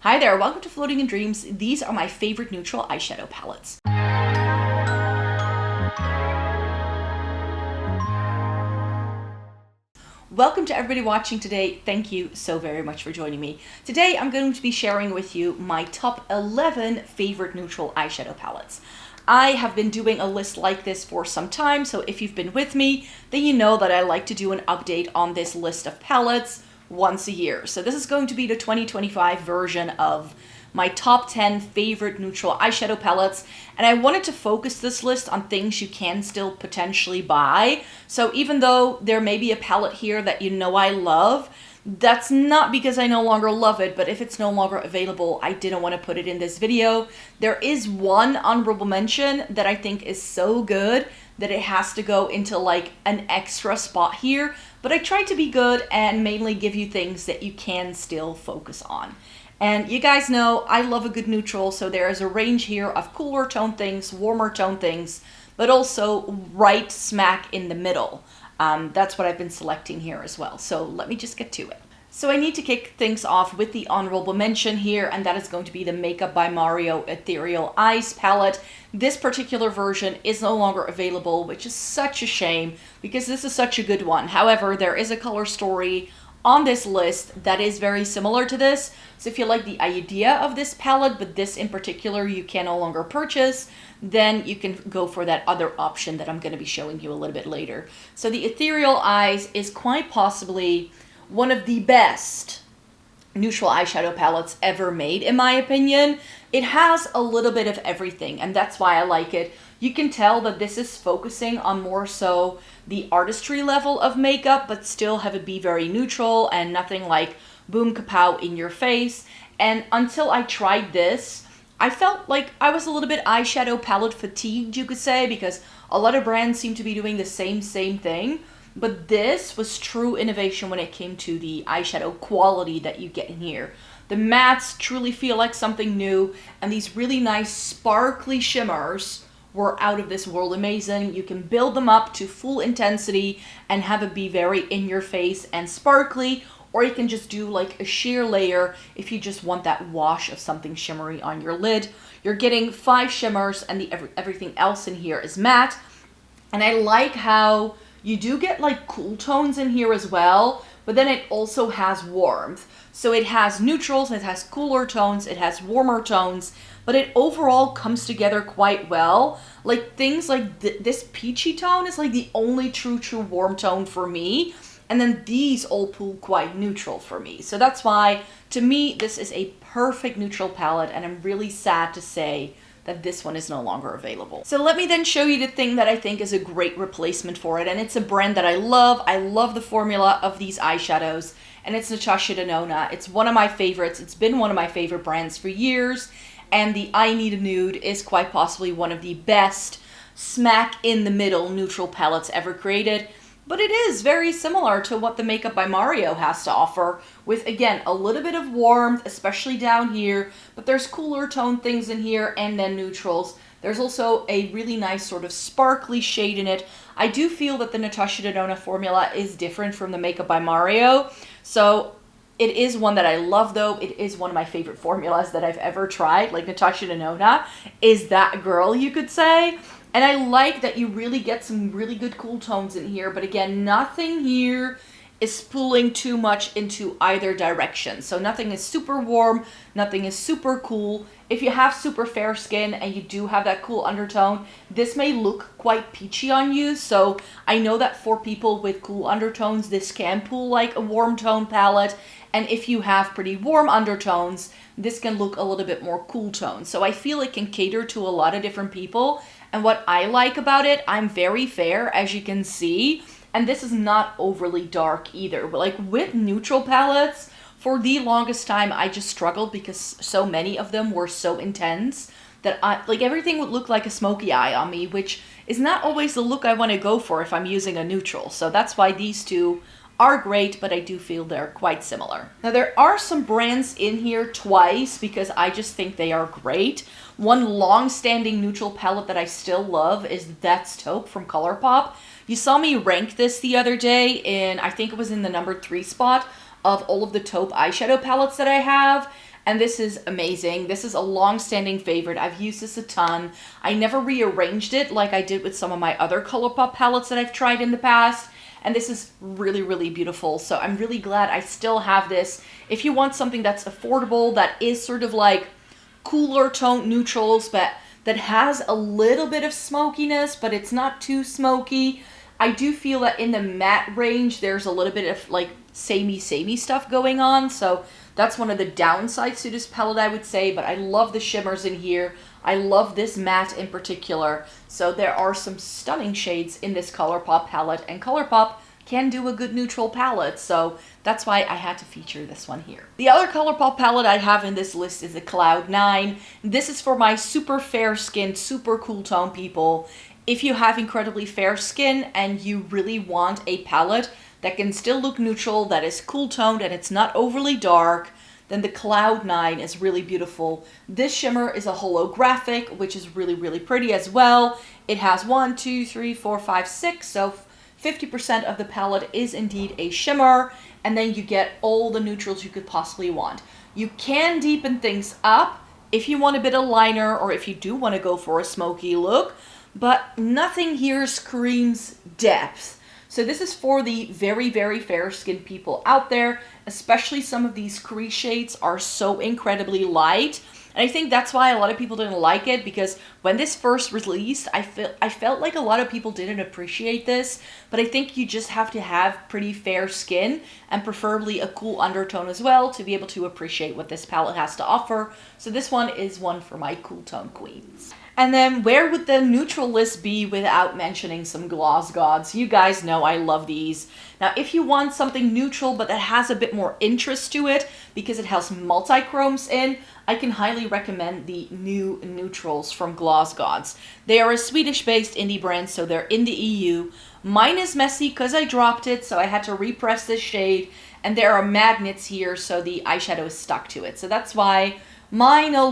Hi there, welcome to Floating in Dreams. These are my favorite neutral eyeshadow palettes. Welcome to everybody watching today. Thank you so very much for joining me. Today I'm going to be sharing with you my top 11 favorite neutral eyeshadow palettes. I have been doing a list like this for some time, so if you've been with me, then you know that I like to do an update on this list of palettes once a year. So this is going to be the 2025 version of my top 10 favorite neutral eyeshadow palettes, and I wanted to focus this list on things you can still potentially buy. So even though there may be a palette here that you know I love, that's not because I no longer love it, but if it's no longer available, I didn't want to put it in this video. There is one honorable mention that I think is so good that it has to go into like an extra spot here, but I tried to be good and mainly give you things that you can still focus on. And you guys know I love a good neutral, so there is a range here of cooler tone things, warmer tone things, but also right smack in the middle. That's what I've been selecting here as well. So let me just get to it. So I need to kick things off with the honorable mention here, and that is going to be the Makeup by Mario Ethereal Eyes palette. This particular version is no longer available, which is such a shame because this is such a good one. However, there is a color story on this list that is very similar to this. So if you like the idea of this palette, but this in particular you can no longer purchase, then you can go for that other option that I'm going to be showing you a little bit later. So the Ethereal Eyes is quite possibly one of the best neutral eyeshadow palettes ever made, in my opinion. It has a little bit of everything, and that's why I like it. You can tell that this is focusing on more so the artistry level of makeup, but still have it be very neutral and nothing like boom kapow in your face. And until I tried this, I felt like I was a little bit eyeshadow palette fatigued, you could say, because a lot of brands seem to be doing the same thing. But this was true innovation when it came to the eyeshadow quality that you get in here. The mattes truly feel like something new, and these really nice sparkly shimmers were out of this world amazing. You can build them up to full intensity and have it be very in your face and sparkly, or you can just do like a sheer layer if you just want that wash of something shimmery on your lid. You're getting 5 shimmers, and everything else in here is matte. And I like how you do get like cool tones in here as well, but then it also has warmth. So it has neutrals, it has cooler tones, it has warmer tones, but it overall comes together quite well. Like things like this peachy tone is like the only true warm tone for me. And then these all pull quite neutral for me. So that's why, to me, this is a perfect neutral palette, and I'm really sad to say that this one is no longer available. So let me then show you the thing that I think is a great replacement for it, and it's a brand that I love. I love the formula of these eyeshadows, and it's Natasha Denona. It's one of my favorites. It's been one of my favorite brands for years, and the I Need a Nude is quite possibly one of the best smack in the middle neutral palettes ever created. But it is very similar to what the Makeup by Mario has to offer, with, again, a little bit of warmth, especially down here, but there's cooler tone things in here, and then neutrals. There's also a really nice sort of sparkly shade in it. I do feel that the Natasha Denona formula is different from the Makeup by Mario, so it is one that I love, though. It is one of my favorite formulas that I've ever tried. Like, Natasha Denona is that girl, you could say. And I like that you really get some really good cool tones in here, but again, nothing here is pulling too much into either direction. So nothing is super warm, nothing is super cool. If you have super fair skin and you do have that cool undertone, this may look quite peachy on you. So I know that for people with cool undertones, this can pull like a warm tone palette. And if you have pretty warm undertones, this can look a little bit more cool tone. So I feel it can cater to a lot of different people. And what I like about it, I'm very fair, as you can see, and this is not overly dark either. But like with neutral palettes, for the longest time, I just struggled because so many of them were so intense that like everything would look like a smoky eye on me, which is not always the look I want to go for if I'm using a neutral. So that's why these two are great, but I do feel they're quite similar. Now there are some brands in here twice because I just think they are great. One long-standing neutral palette that I still love is That's Taupe from Colourpop. You saw me rank this the other day in, I think it was in the number 3 spot of all of the Taupe eyeshadow palettes that I have. and this is amazing. This is a long-standing favorite. I've used this a ton. I never rearranged it like I did with some of my other Colourpop palettes that I've tried in the past, and this is really, really beautiful. So I'm really glad I still have this. If you want something that's affordable, that is sort of like cooler tone neutrals, but that has a little bit of smokiness, but it's not too smoky. I do feel that in the matte range, there's a little bit of like samey stuff going on. So that's one of the downsides to this palette, I would say. But I love the shimmers in here. I love this matte in particular. So there are some stunning shades in this Colourpop palette. And Colourpop can do a good neutral palette. So that's why I had to feature this one here. The other Colourpop palette I have in this list is the Cloud 9. This is for my super fair skinned, super cool tone people. If you have incredibly fair skin and you really want a palette that can still look neutral, that is cool toned and it's not overly dark, then the Cloud 9 is really beautiful. This shimmer is a holographic, which is really, really pretty as well. It has 1, 2, 3, 4, 5, 6, so 50% of the palette is indeed a shimmer, and then you get all the neutrals you could possibly want. You can deepen things up if you want a bit of liner or if you do want to go for a smoky look, but nothing here screams depth. So this is for the very, very fair-skinned people out there, especially some of these crease shades are so incredibly light. And I think that's why a lot of people didn't like it, because when this first released, I felt like a lot of people didn't appreciate this, but I think you just have to have pretty fair skin and preferably a cool undertone as well to be able to appreciate what this palette has to offer. So this one is one for my cool tone queens. And then where would the neutral list be without mentioning some Glossgods? You guys know I love these. Now, if you want something neutral but that has a bit more interest to it because it has multi-chromes in, I can highly recommend the new neutrals from Glossgods. They are a Swedish-based indie brand, so they're in the EU. Mine is messy because I dropped it, so I had to repress this shade. And there are magnets here, so the eyeshadow is stuck to it. So that's why mine no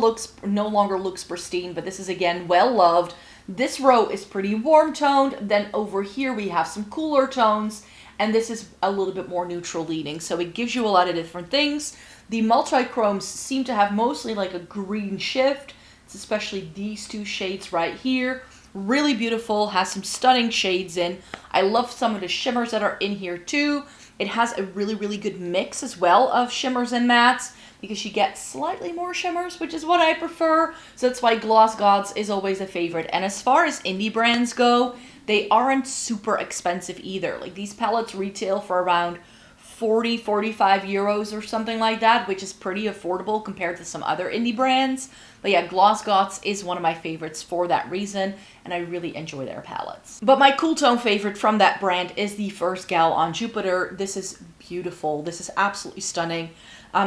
longer looks pristine, but this is again well loved. This row is pretty warm toned. Then over here we have some cooler tones, and this is a little bit more neutral leaning. So it gives you a lot of different things. The multi-chromes seem to have mostly like a green shift. It's especially these two shades right here. Really beautiful, has some stunning shades in. I love some of the shimmers that are in here too. It has a really, really good mix as well of shimmers and mattes, because you get slightly more shimmers, which is what I prefer. So that's why Glossgods is always a favorite. And as far as indie brands go, they aren't super expensive either. Like these palettes retail for around 40, 45 euros or something like that, which is pretty affordable compared to some other indie brands. But yeah, Glossgods is one of my favorites for that reason, and I really enjoy their palettes. But my cool tone favorite from that brand is the First Gal on Jupiter. This is beautiful. This is absolutely stunning.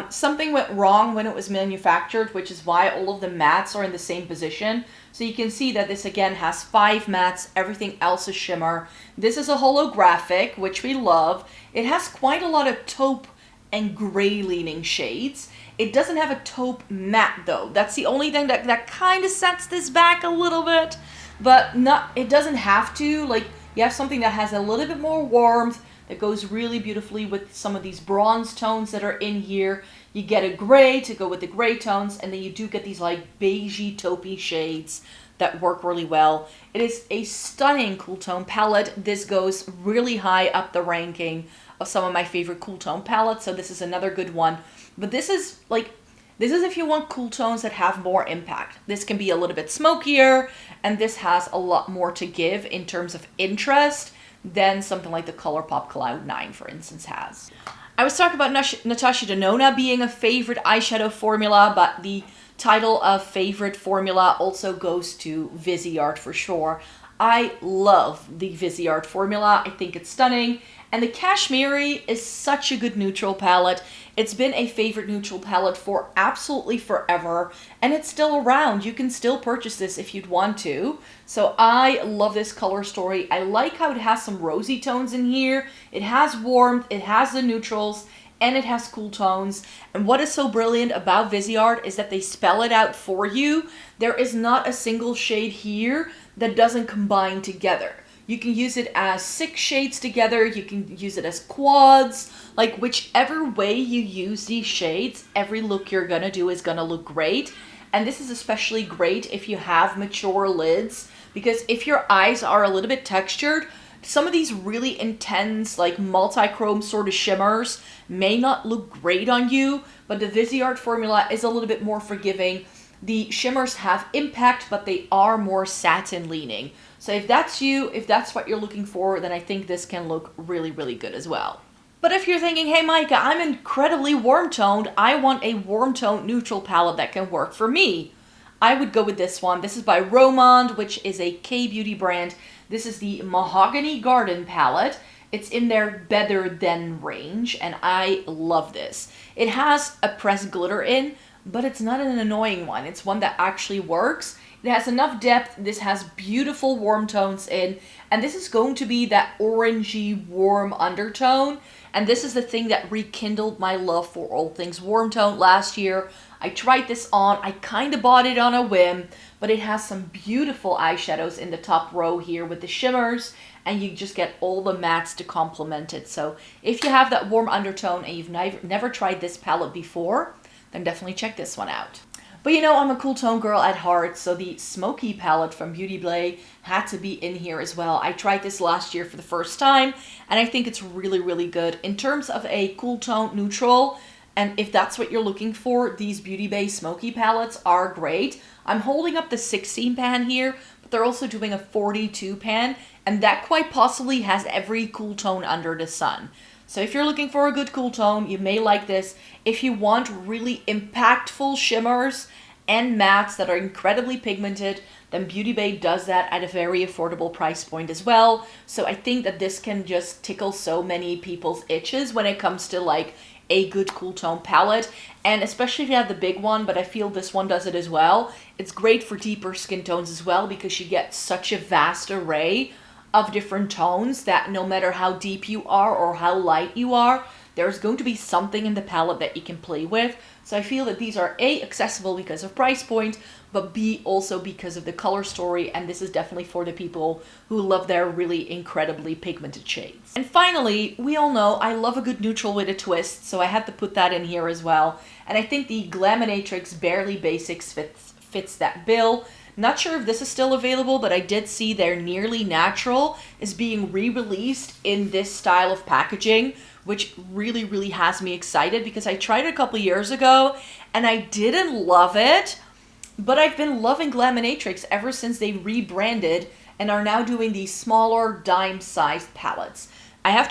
Something went wrong when it was manufactured, which is why all of the mattes are in the same position. So you can see that this again has 5 mattes, everything else is shimmer. This is a holographic, which we love. It has quite a lot of taupe and gray leaning shades. It doesn't have a taupe matte though. That's the only thing that kind of sets this back a little bit, but it doesn't have to. Like, you have something that has a little bit more warmth, that goes really beautifully with some of these bronze tones that are in here. You get a gray to go with the gray tones, and then you do get these like beigey taupey shades that work really well. It is a stunning cool tone palette. This goes really high up the ranking of some of my favorite cool tone palettes, so this is another good one. But this is if you want cool tones that have more impact. This can be a little bit smokier, and this has a lot more to give in terms of interest than something like the Colourpop Cloud 9, for instance, has. I was talking about Natasha Denona being a favorite eyeshadow formula, but the title of favorite formula also goes to Viseart for sure. I love the Viseart formula. I think it's stunning. And the Cashmere is such a good neutral palette. It's been a favorite neutral palette for absolutely forever, and it's still around. You can still purchase this if you'd want to. So I love this color story. I like how it has some rosy tones in here. It has warmth, it has the neutrals, and it has cool tones. And what is so brilliant about Viseart is that they spell it out for you. There is not a single shade here that doesn't combine together. You can use it as 6 shades together. You can use it as quads. Like whichever way you use these shades, every look you're gonna do is gonna look great. And this is especially great if you have mature lids, because if your eyes are a little bit textured, some of these really intense, like multi-chrome sort of shimmers may not look great on you, but the Viseart formula is a little bit more forgiving. The shimmers have impact, but they are more satin leaning. So if that's you, if that's what you're looking for, then I think this can look really, really good as well. But if you're thinking, hey Micah, I'm incredibly warm toned, I want a warm toned neutral palette that can work for me, I would go with this one. This is by Gourmande, which is a K-beauty brand. This is the Mahogany Garden palette. It's in their Better Than range, and I love this. It has a pressed glitter in, but it's not an annoying one. It's one that actually works. It has enough depth. This has beautiful warm tones in, and this is going to be that orangey warm undertone. And this is the thing that rekindled my love for all things warm tone last year. I tried this on. I kind of bought it on a whim, but it has some beautiful eyeshadows in the top row here with the shimmers, and you just get all the mattes to complement it. So if you have that warm undertone and you've never tried this palette before, then definitely check this one out. But you know, I'm a cool tone girl at heart, so the Smoky palette from Beauty Blay had to be in here as well. I tried this last year for the first time, and I think it's really, really good. In terms of a cool tone neutral, and if that's what you're looking for, these Beauty Blay Smoky palettes are great. I'm holding up the 16 pan here, but they're also doing a 42 pan, and that quite possibly has every cool tone under the sun. So if you're looking for a good cool tone, you may like this. If you want really impactful shimmers and mattes that are incredibly pigmented, then Beauty Blay does that at a very affordable price point as well. So I think that this can just tickle so many people's itches when it comes to like a good cool tone palette. And especially if you have the big one, but I feel this one does it as well. It's great for deeper skin tones as well, because you get such a vast array of different tones that no matter how deep you are or how light you are, there's going to be something in the palette that you can play with. So I feel that these are A, accessible because of price point, but B, also because of the color story, and this is definitely for the people who love their really incredibly pigmented shades. And finally, we all know I love a good neutral with a twist, so I had to put that in here as well. And I think the Glaminatrix Barely Basics fits that bill. Not sure if this is still available, but I did see their Nearly Natural is being re-released in this style of packaging, which really, really has me excited, because I tried it a couple years ago and I didn't love it, but I've been loving Glaminatrix ever since they rebranded and are now doing these smaller dime-sized palettes. I do have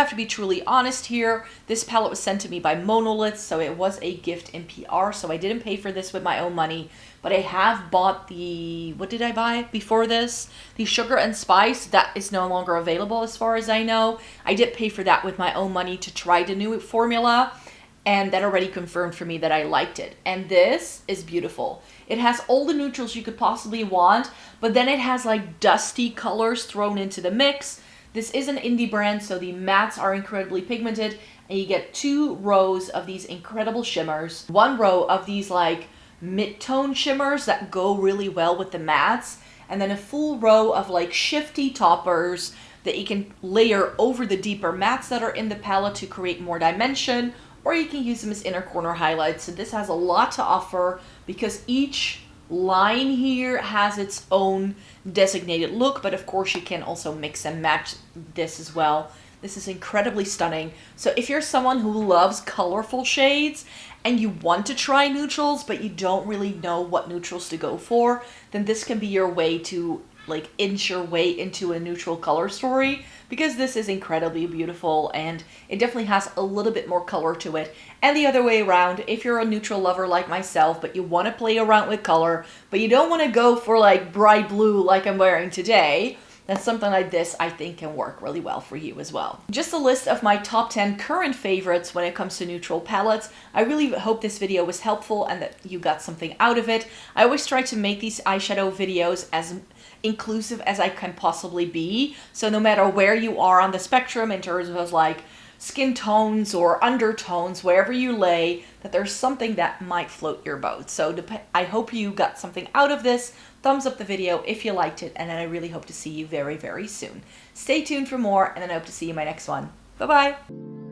to be truly honest here. This palette was sent to me by MONOLITH, so it was a gift in PR, so I didn't pay for this with my own money, but I have bought the, what did I buy before this? The Sugar and Spice. That is no longer available as far as I know. I did pay for that with my own money to try the new formula, and that already confirmed for me that I liked it. And this is beautiful. It has all the neutrals you could possibly want, but then it has like dusty colors thrown into the mix. This is an indie brand, so the mattes are incredibly pigmented, and you get 2 rows of these incredible shimmers, 1 row of these like mid-tone shimmers that go really well with the mattes, and then a full row of like shifty toppers that you can layer over the deeper mattes that are in the palette to create more dimension, or you can use them as inner corner highlights. So this has a lot to offer, because each line here has its own designated look, but of course you can also mix and match this as well. This is incredibly stunning. So if you're someone who loves colorful shades and you want to try neutrals, but you don't really know what neutrals to go for, then this can be your way to like inch your way into a neutral color story, because this is incredibly beautiful and it definitely has a little bit more color to it. And the other way around, if you're a neutral lover like myself, but you want to play around with color, but you don't want to go for like bright blue like I'm wearing today, then something like this I think can work really well for you as well. Just a list of my top 10 current favorites when it comes to neutral palettes. I really hope this video was helpful and that you got something out of it. I always try to make these eyeshadow videos as inclusive as I can possibly be. So no matter where you are on the spectrum in terms of like skin tones or undertones, wherever you lay, that there's something that might float your boat. So I hope you got something out of this. Thumbs up the video if you liked it, and then I really hope to see you very, very soon. Stay tuned for more, and then I hope to see you in my next one. Bye-bye.